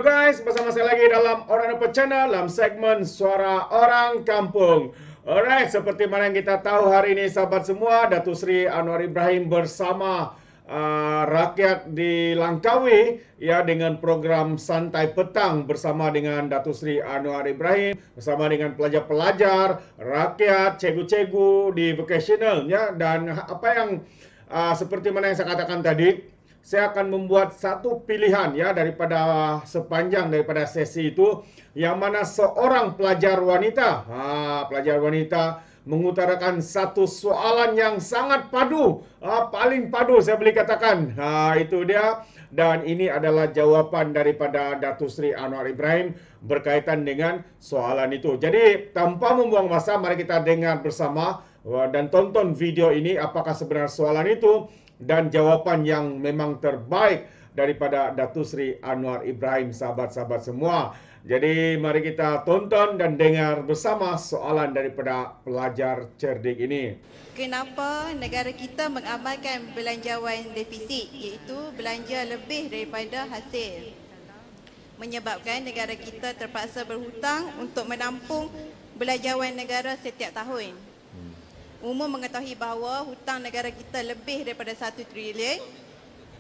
Halo guys, bersama saya lagi dalam Orang Dapat Channel dalam segmen Suara Orang Kampung. Alright, seperti mana yang kita tahu hari ini sahabat semua, Datuk Seri Anwar Ibrahim bersama rakyat di Langkawi ya dengan program Santai Petang bersama dengan Datuk Seri Anwar Ibrahim bersama dengan pelajar-pelajar, rakyat, cikgu-cikgu di vocational ya, dan apa yang seperti mana yang saya katakan tadi, saya akan membuat satu pilihan ya daripada sepanjang daripada sesi itu yang mana seorang pelajar wanita, pelajar wanita mengutarakan satu soalan yang sangat padu, paling padu saya boleh katakan. Itu dia, dan ini adalah jawapan daripada Datuk Seri Anwar Ibrahim berkaitan dengan soalan itu. Jadi tanpa membuang masa, mari kita dengar bersama dan tonton video ini apakah sebenarnya soalan itu dan jawapan yang memang terbaik daripada Datuk Seri Anwar Ibrahim, sahabat-sahabat semua. Jadi mari kita tonton dan dengar bersama soalan daripada pelajar cerdik ini. Kenapa negara kita mengamalkan belanjawan defisit, iaitu belanja lebih daripada hasil? Menyebabkan negara kita terpaksa berhutang untuk menampung belanjawan negara setiap tahun. Umum mengetahui bahawa hutang negara kita lebih daripada 1 trilion,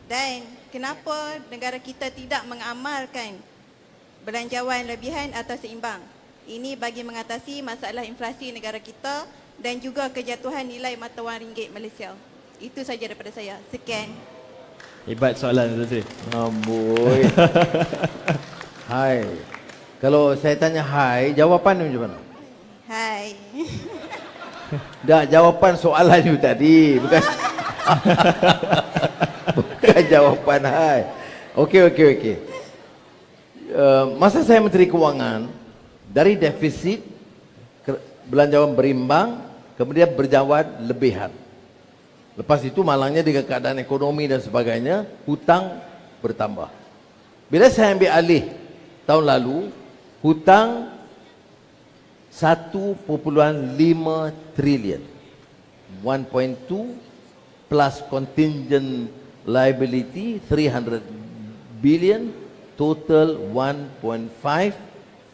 dan kenapa negara kita tidak mengamalkan belanjawan lebihan atau seimbang. Ini bagi mengatasi masalah inflasi negara kita dan juga kejatuhan nilai mata wang ringgit Malaysia. Itu saja daripada saya. Sekian. Hebat soalan tu Sri. Amboi. Hai. Kalau saya tanya hai, jawapan macam mana? Hai. Dah, jawapan soalan you tadi, bukan bukan jawapan hai. Okey. Masa saya Menteri Kewangan, dari defisit belanjawan berimbang, kemudian berjawan lebihan. Lepas itu malangnya dengan keadaan ekonomi dan sebagainya, hutang bertambah. Bila saya ambil alih tahun lalu, hutang 1.5 trilion, 1.2 plus contingent liability 300 billion, total 1.5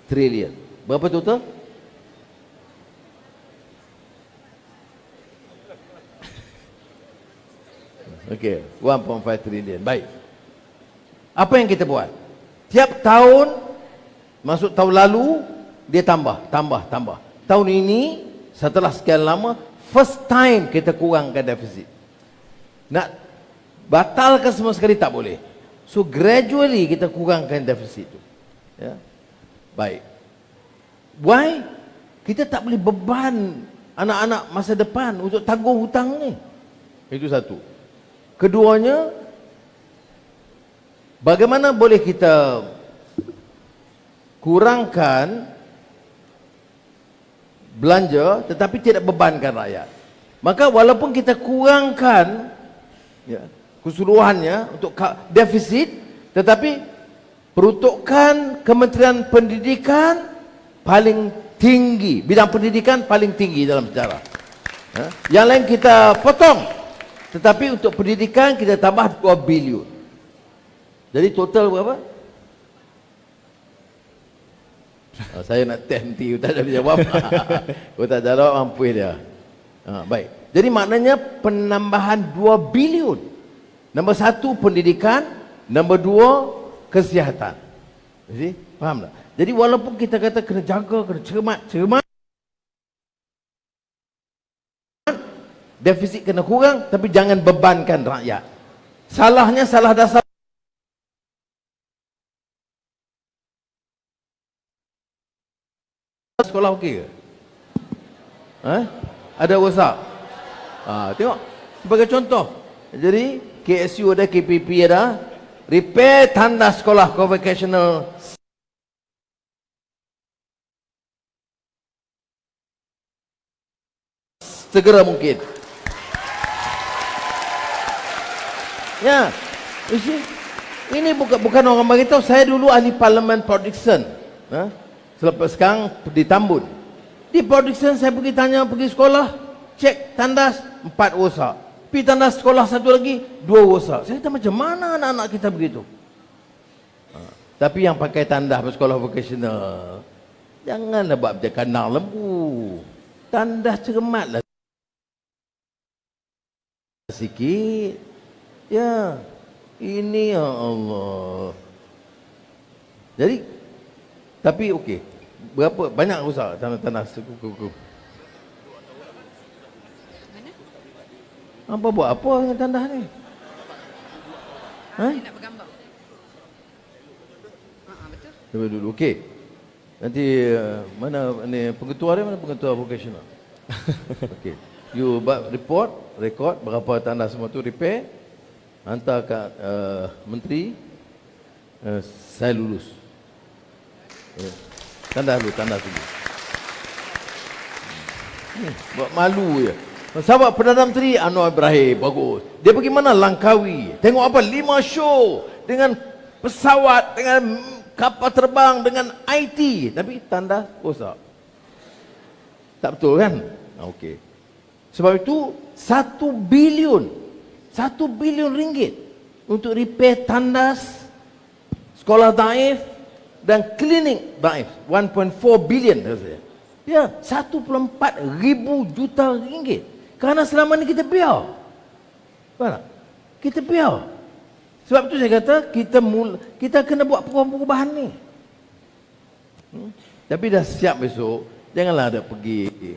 trilion. Berapa total? Okey, 1.5 trilion. Baik. Apa yang kita buat? Tiap tahun, masuk tahun lalu, dia tambah. Tahun ini, setelah sekian lama, first time kita kurangkan defisit. Nak batalkan semua sekali tak boleh. So gradually kita kurangkan defisit itu. Ya. Baik. Why? Kita tak boleh beban anak-anak masa depan untuk tanggung hutang ni. Itu satu. Keduanya, bagaimana boleh kita kurangkan belanja tetapi tidak bebankan rakyat. Maka walaupun kita kurangkan ya, keseluruhannya untuk defisit, tetapi peruntukan Kementerian Pendidikan paling tinggi, bidang pendidikan paling tinggi dalam sejarah. Yang lain kita potong, tetapi untuk pendidikan kita tambah 2 bilion. Jadi total berapa? Saya nak nanti tak ada jawab. Tak jawab mampu dia. Baik. Jadi maknanya penambahan 2 bilion. Nombor 1 pendidikan, nombor 2 kesihatan. Jadi faham tak? Jadi walaupun kita kata kena jaga, kena cermat, defisit kena kurang, tapi jangan bebankan rakyat. Salahnya salah dasar. Sekolah okey ke? Ada rosak? Tengok sebagai contoh. Jadi KSU ada, KPP ada, repair tanda sekolah convocational segera mungkin. Ya, ini bukan orang beritahu. Saya dulu ahli parlimen Port Dickson. Selepas sekarang di Tambun. Di Port Dickson saya pergi sekolah, cek tandas 4 rosak. Pergi tandas sekolah satu lagi 2 rosak. Saya kata macam mana anak-anak kita begitu? Tapi yang pakai tandas sekolah vocational, janganlah buat macam kandang lembu. Tandas cermatlah sikit. Ya, ini ya Allah. Jadi, tapi okey. Berapa banyak rusak tandas kuku. Apa buat apa dengan tandas ni? Ha? Nak bergambar. Betul. Cuba dulu. Okey. Nanti mana ni pengetua dia, mana pengetua vocational? Okey. You buat rekod berapa tandas semua tu repair, hantar kat menteri, saya lulus. Tandas dulu. Buat malu je. Sahabat Perdana Menteri Anwar Ibrahim, bagus. Dia pergi mana? Langkawi. Tengok apa? 5 show dengan pesawat, dengan kapal terbang, dengan IT. Tapi tandas rosak. Tak betul kan? Okey. Sebab itu 1 bilion ringgit untuk repair tandas sekolah daif dan klinik daif. 1.4 bilion rasanya. Ya, 1.4 ribu juta ringgit. Kerana selama ni kita biar. Faham tak? Kita biar. Sebab tu saya kata kita kena buat perubahan ni. Tapi dah siap besok, janganlah ada pergi.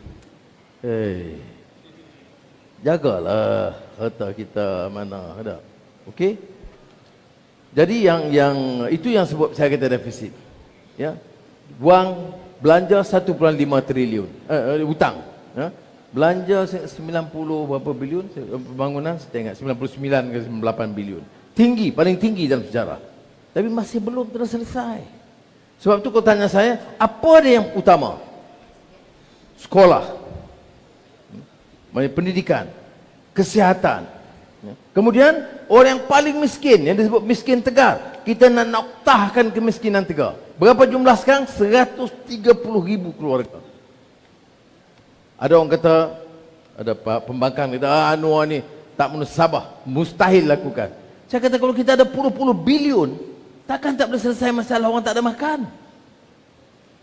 Jagalah harta kita mana ada. Okey? Jadi yang itu yang sebab saya kata defisit. Ya. Wang belanja 1.5 triliun hutang, ya. Belanja 90 berapa bilion, pembangunan saya ingat 99 ke 98 bilion. Tinggi, paling tinggi dalam sejarah. Tapi masih belum terselesai. Sebab tu kau tanya saya, apa dia yang utama? Sekolah, pendidikan, kesihatan. Kemudian orang yang paling miskin, yang disebut miskin tegar, kita nak noktahkan kemiskinan tegar. Berapa jumlah sekarang? 130,000 keluarga. Ada orang kata, ada pembangkang kata, Anwar ni tak munasabah, mustahil lakukan. Saya kata kalau kita ada puluh-puluh bilion, takkan tak boleh selesai masalah orang tak ada makan.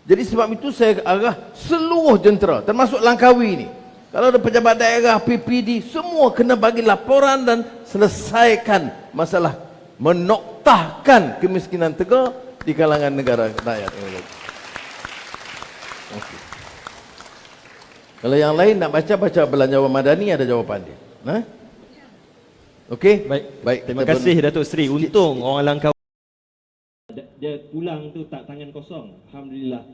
Jadi sebab itu saya arah seluruh jentera, termasuk Langkawi ni. Kalau ada pejabat daerah, PPD, semua kena bagi laporan dan selesaikan masalah menoktahkan kemiskinan tegar di kalangan negara rakyat. Okay. Kalau yang lain nak baca Belanjawan Madani, ada jawapan dia. Nah? Okey? Baik. Terima kasih Datuk Seri. Untung orang Langkawi dia pulang tu tak tangan kosong. Alhamdulillah.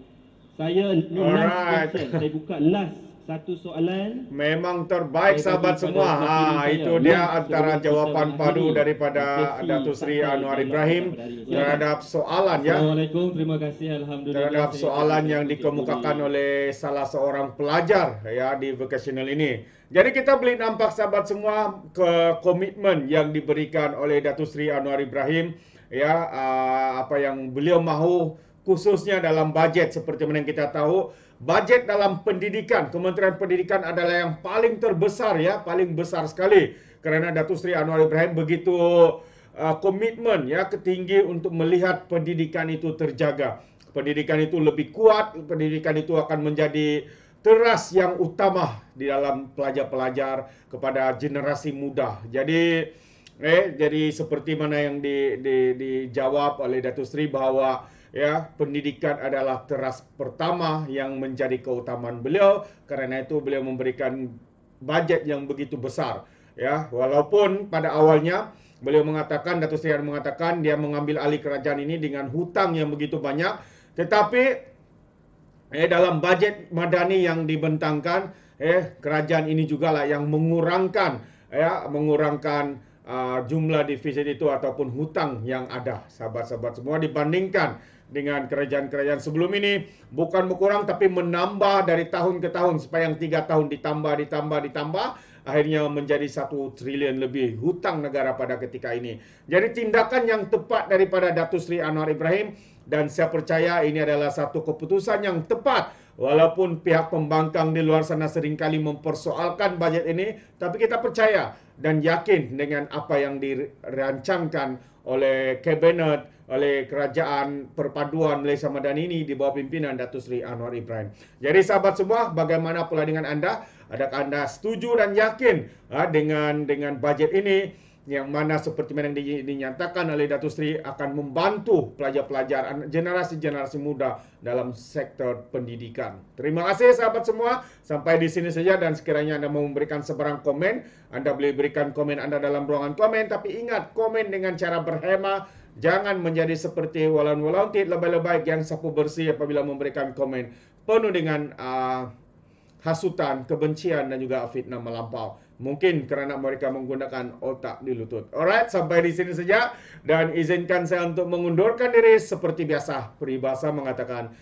Saya last question. Saya buka last satu soalan. Memang terbaik sahabat semua. Itu dia antara jawapan padu daripada Datuk Seri Anwar Ibrahim terhadap soalan ya. Assalamualaikum, terima kasih. Alhamdulillah. Terhadap soalan yang dikemukakan oleh salah seorang pelajar ya di vocational ini. Jadi kita boleh nampak sahabat semua ke komitmen yang diberikan oleh Datuk Seri Anwar Ibrahim ya, apa yang beliau mahu khususnya dalam bajet. Seperti mana yang kita tahu, bajet dalam pendidikan, Kementerian Pendidikan adalah yang paling terbesar ya, paling besar sekali. Kerana Datuk Seri Anwar Ibrahim begitu komitmen ya, tinggi untuk melihat pendidikan itu terjaga. Pendidikan itu lebih kuat, pendidikan itu akan menjadi teras yang utama di dalam pelajar-pelajar kepada generasi muda. Jadi seperti mana yang dijawab oleh Datuk Seri bahawa ya, pendidikan adalah teras pertama yang menjadi keutamaan beliau. Kerana itu beliau memberikan bajet yang begitu besar ya, walaupun pada awalnya beliau mengatakan, Datuk Seri mengatakan dia mengambil alih kerajaan ini dengan hutang yang begitu banyak, tetapi dalam bajet madani yang dibentangkan kerajaan ini jugalah yang mengurangkan jumlah defisit itu ataupun hutang yang ada sahabat-sahabat semua dibandingkan dengan kerajaan-kerajaan sebelum ini. Bukan berkurang tapi menambah dari tahun ke tahun, sepanjang 3 tahun ditambah, akhirnya menjadi 1 trilion lebih hutang negara pada ketika ini. Jadi tindakan yang tepat daripada Datuk Seri Anwar Ibrahim, dan saya percaya ini adalah satu keputusan yang tepat. Walaupun pihak pembangkang di luar sana seringkali mempersoalkan bajet ini, tapi kita percaya dan yakin dengan apa yang dirancangkan oleh Kabinet, oleh Kerajaan Perpaduan Malaysia Madani ini di bawah pimpinan Datuk Seri Anwar Ibrahim. Jadi sahabat semua, bagaimana pula dengan anda? Adakah anda setuju dan yakin dengan bajet ini yang mana seperti yang dinyatakan oleh Datuk Seri akan membantu pelajar-pelajar generasi-generasi muda dalam sektor pendidikan. Terima kasih sahabat semua. Sampai di sini saja, dan sekiranya anda mau memberikan sebarang komen, anda boleh berikan komen anda dalam ruangan komen. Tapi ingat, komen dengan cara berhema. Jangan menjadi seperti walan-walantit lebay-lebay yang sapu bersih apabila memberikan komen penuh dengan hasutan, kebencian dan juga fitnah melampau. Mungkin kerana mereka menggunakan otak di lutut. Alright, sampai di sini saja. Dan izinkan saya untuk mengundurkan diri seperti biasa. Peribahasa mengatakan,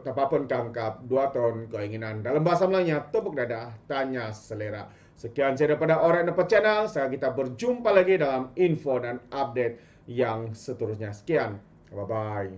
apapun tangkap, 2 ton keinginan. Dalam bahasa Melayunya, tepuk dada, tanya selera. Sekian saya daripada Orang Dapat Channel. Kita berjumpa lagi dalam info dan update yang seterusnya. Sekian. Bye-bye.